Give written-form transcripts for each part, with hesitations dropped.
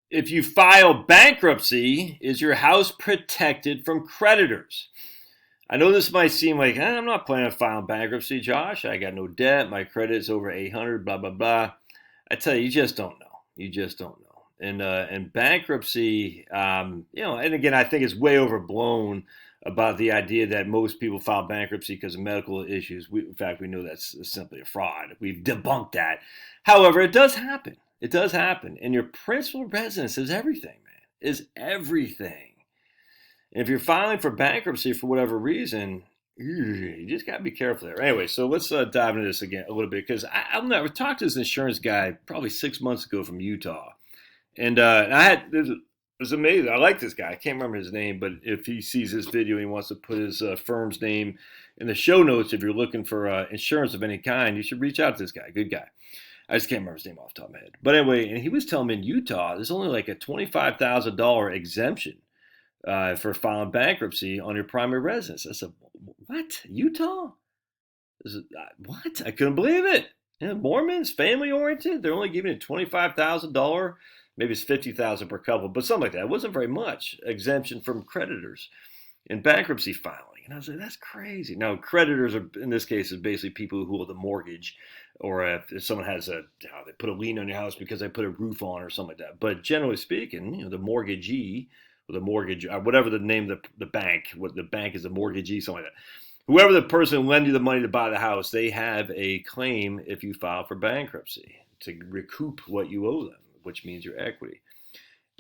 If you file bankruptcy, is your house protected from creditors? I know this might seem like, I'm not planning on filing bankruptcy, Josh. I got no debt. My credit's over 800, blah, blah, blah. I tell you, you just don't know. You just don't know. And bankruptcy, and again, I think it's way overblown about the idea that most people file bankruptcy because of medical issues. In fact, we know that's simply a fraud. We've debunked that. However, it does happen. It does happen. And your principal residence is everything, man. Is everything. And if you're filing for bankruptcy for whatever reason, you just got to be careful there. Anyway, so let's dive into this again a little bit because I talked to this insurance guy probably 6 months ago from Utah. And it was amazing. I like this guy. I can't remember his name, but if he sees this video and he wants to put his firm's name in the show notes, if you're looking for insurance of any kind, you should reach out to this guy. Good guy. I just can't remember his name off the top of my head. But anyway, and he was telling me in Utah, there's only like a $25,000 exemption for filing bankruptcy on your primary residence. I said, what? Utah? What? I couldn't believe it. Mormons, family oriented, they're only giving it $25,000. Maybe it's $50,000 per couple, but something like that. It wasn't very much exemption from creditors in bankruptcy filing. And I was like, that's crazy. Now, creditors are, in this case, is basically people who hold the mortgage, or if someone has they put a lien on your house because they put a roof on or something like that. But generally speaking, the mortgagee, or the mortgage, whatever the name of the bank, what the bank is, a mortgagee, something like that. Whoever the person who lend you the money to buy the house, they have a claim if you file for bankruptcy to recoup what you owe them, which means your equity.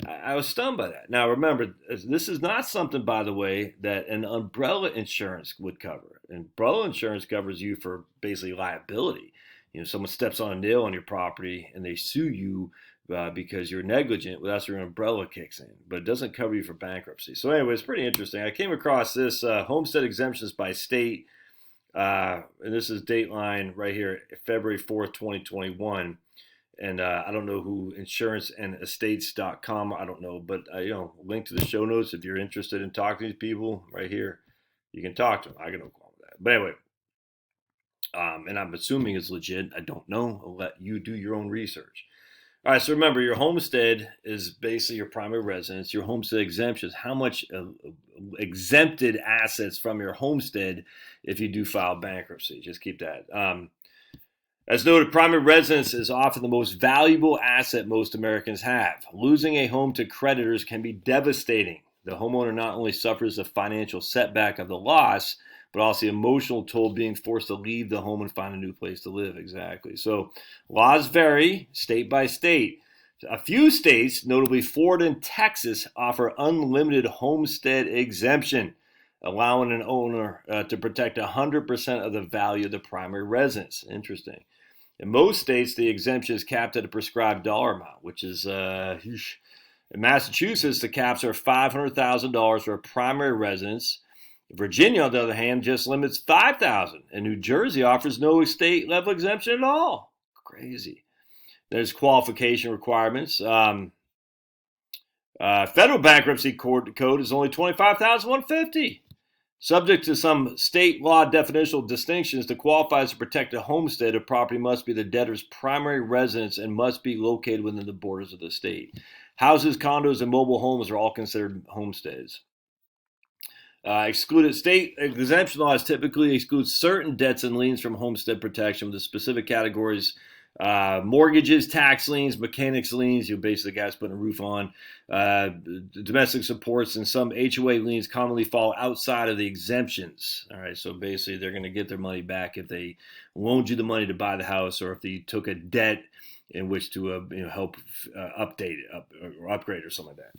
I was stunned by that. Now, remember, this is not something, by the way, that an umbrella insurance would cover. Umbrella insurance covers you for basically liability. Someone steps on a nail on your property and they sue you because you're negligent. Well, that's where your umbrella kicks in. But it doesn't cover you for bankruptcy. So anyway, it's pretty interesting. I came across this homestead exemptions by state. And this is Dateline right here, February 4th, 2021. And I don't know who insuranceandestates.com, I don't know, but link to the show notes if you're interested in talking to these people right here. You can talk to them. I got no problem with that. But anyway, and I'm assuming it's legit. I don't know. I'll let you do your own research. All right, so remember, your homestead is basically your primary residence. Your homestead exemption is how much exempted assets from your homestead if you do file bankruptcy. Just keep that. As noted, primary residence is often the most valuable asset most Americans have. Losing a home to creditors can be devastating. The homeowner not only suffers the financial setback of the loss, but also the emotional toll being forced to leave the home and find a new place to live. Exactly. So laws vary state by state. A few states, notably Florida and Texas, offer unlimited homestead exemption, allowing an owner to protect 100% of the value of the primary residence. Interesting. In most states, the exemption is capped at a prescribed dollar amount, which is, in Massachusetts, the caps are $500,000 for a primary residence. Virginia, on the other hand, just limits $5,000, and New Jersey offers no state level exemption at all. Crazy. There's qualification requirements. Federal bankruptcy code is only $25,150. Subject to some state law definitional distinctions, to qualify as a protected homestead, a property must be the debtor's primary residence and must be located within the borders of the state. Houses, condos, and mobile homes are all considered homesteads. Excluded state exemption laws typically exclude certain debts and liens from homestead protection with the specific categories: mortgages, tax liens, mechanics liens, basically guys putting a roof on, domestic supports, and some HOA liens commonly fall outside of the exemptions. All right, so basically they're going to get their money back if they loaned you the money to buy the house, or if they took a debt in which to help update it or upgrade or something like that.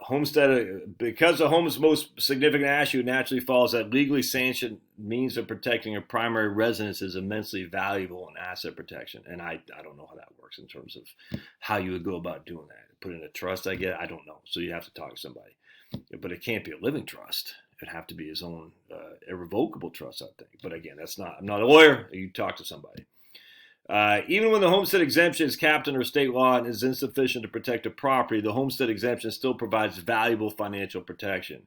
Homestead, because the home's most significant asset naturally falls that legally sanctioned means of protecting a primary residence is immensely valuable in asset protection. And I don't know how that works in terms of how you would go about doing that. Put in a trust, I don't know. So you have to talk to somebody. But it can't be a living trust. It'd have to be his own irrevocable trust, I think. But again, I'm not a lawyer. You talk to somebody. Even when the homestead exemption is capped under state law and is insufficient to protect a property, the homestead exemption still provides valuable financial protection.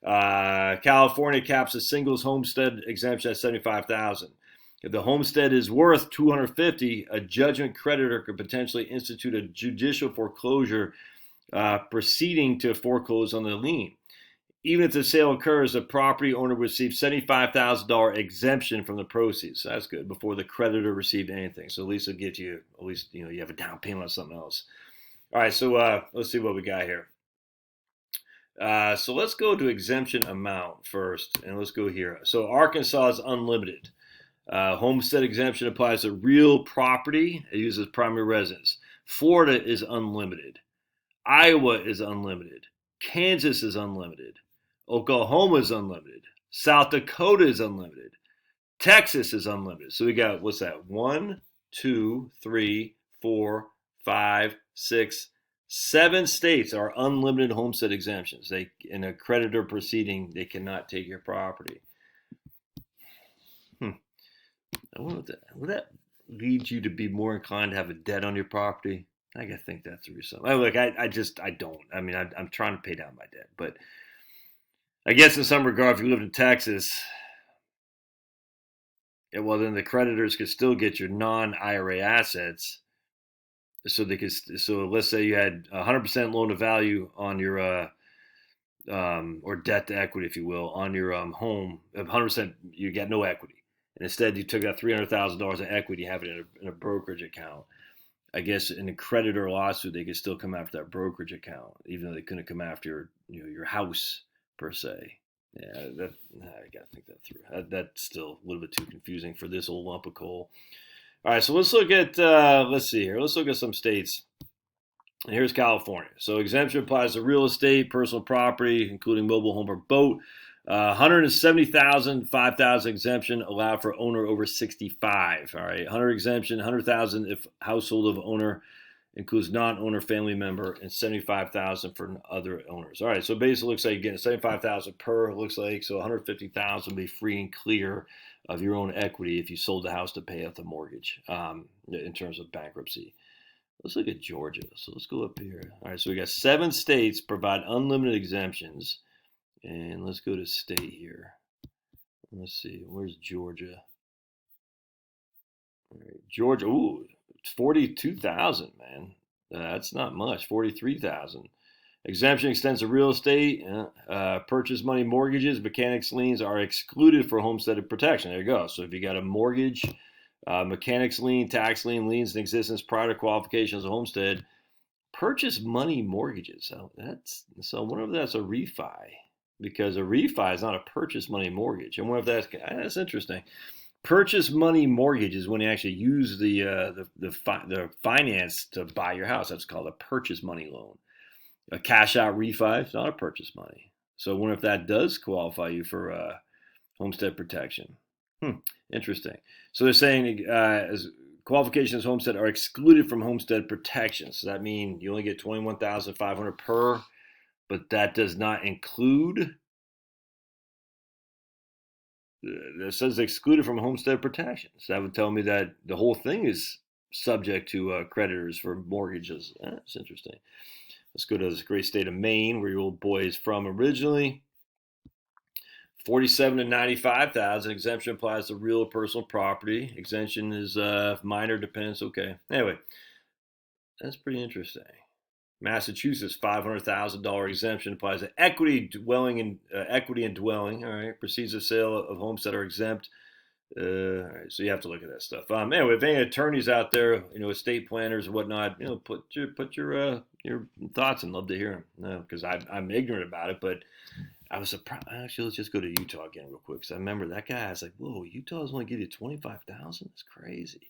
California caps a singles homestead exemption at $75,000. If the homestead is worth $250,000, a judgment creditor could potentially institute a judicial foreclosure proceeding to foreclose on the lien. Even if the sale occurs, the property owner receives $75,000 exemption from the proceeds. So that's good, before the creditor received anything. So at least it'll get you, at least you have a down payment on something else. All right, so let's see what we got here. So let's go to exemption amount first, and let's go here. So Arkansas is unlimited. Homestead exemption applies to real property. It uses primary residence. Florida is unlimited. Iowa is unlimited. Kansas is unlimited. Oklahoma is unlimited. South Dakota is unlimited. Texas is unlimited. So we got, what's that? 1, 2, 3, 4, 5, 6, 7 states are unlimited homestead exemptions. They, in a creditor proceeding, they cannot take your property. I wonder if would that lead you to be more inclined to have a debt on your property? I gotta think that through some. Look, I don't. I mean, I'm trying to pay down my debt, but I guess in some regard, if you lived in Texas, well, then the creditors could still get your non-IRA assets. So they could. So let's say you had 100% loan to value on your or debt to equity, if you will, on your home. 100%, you get no equity, and instead you took that $300,000 of equity, have it in a brokerage account. I guess in a creditor lawsuit, they could still come after that brokerage account, even though they couldn't come after your house per se. Yeah, I gotta think that through. That's still a little bit too confusing for this old lump of coal. All right, so let's look at let's see here. Let's look at some states. And here's California. So exemption applies to real estate, personal property, including mobile home or boat. 170,000, 5,000 exemption allowed for owner over 65. All right, 100 exemption, 100,000 if household of owner includes non-owner family member, and 75,000 for other owners. All right, so basically it looks like you're getting 75,000 per. It looks like so 150,000 will be free and clear of your own equity if you sold the house to pay off the mortgage. In terms of bankruptcy. Let's look at Georgia. So let's go up here. All right, so we got 7 states provide unlimited exemptions. And let's go to state here. Let's see, where's Georgia? All right, Georgia, ooh, it's 42,000, man. That's not much, 43,000. Exemption extends to real estate, purchase money mortgages, mechanics liens are excluded for homestead protection. There you go. So if you got a mortgage, mechanics lien, tax lien, liens in existence prior to qualification as a homestead, purchase money mortgages. So I wonder if that's a refi. Because a refi is not a purchase money mortgage. I wonder if that's interesting. Purchase money mortgage is when you actually use the finance to buy your house. That's called a purchase money loan. A cash out refi is not a purchase money. So I wonder if that does qualify you for homestead protection. Interesting. So they're saying as qualifications homestead are excluded from homestead protection. So that means you only get $21,500 per. But that does not include, it says excluded from homestead protection. So that would tell me that the whole thing is subject to creditors for mortgages. That's interesting. Let's go to this great state of Maine, where your old boy is from originally. 47 to 95,000. Exemption applies to real or personal property. Exemption is minor dependents. Okay. Anyway, that's pretty interesting. Massachusetts, $500,000 exemption applies to equity and dwelling. All right, proceeds of sale of homestead are exempt. All right, so you have to look at that stuff. Anyway, if any attorneys out there, estate planners and whatnot, put your thoughts in. Love to hear them. Because I'm ignorant about it, but I was surprised. Actually, let's just go to Utah again real quick. Because I remember that guy. I was like, whoa, Utah's only give you 25,000. That's crazy.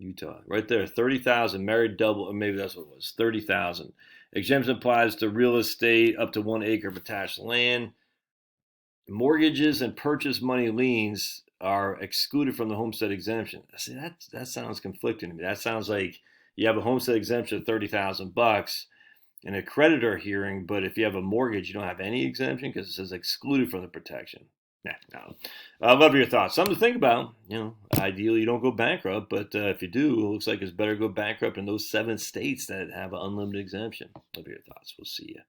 Utah, right there, 30,000, married double, or maybe that's what it was, 30,000. Exemption applies to real estate up to 1 acre of attached land. Mortgages and purchase money liens are excluded from the homestead exemption. See, that sounds conflicting to me. That sounds like you have a homestead exemption of $30,000 in a creditor hearing, but if you have a mortgage, you don't have any exemption because it says excluded from the protection. No. I love your thoughts. Something to think about. Ideally you don't go bankrupt, but if you do, it looks like it's better to go bankrupt in those 7 states that have an unlimited exemption. Love your thoughts. We'll see you.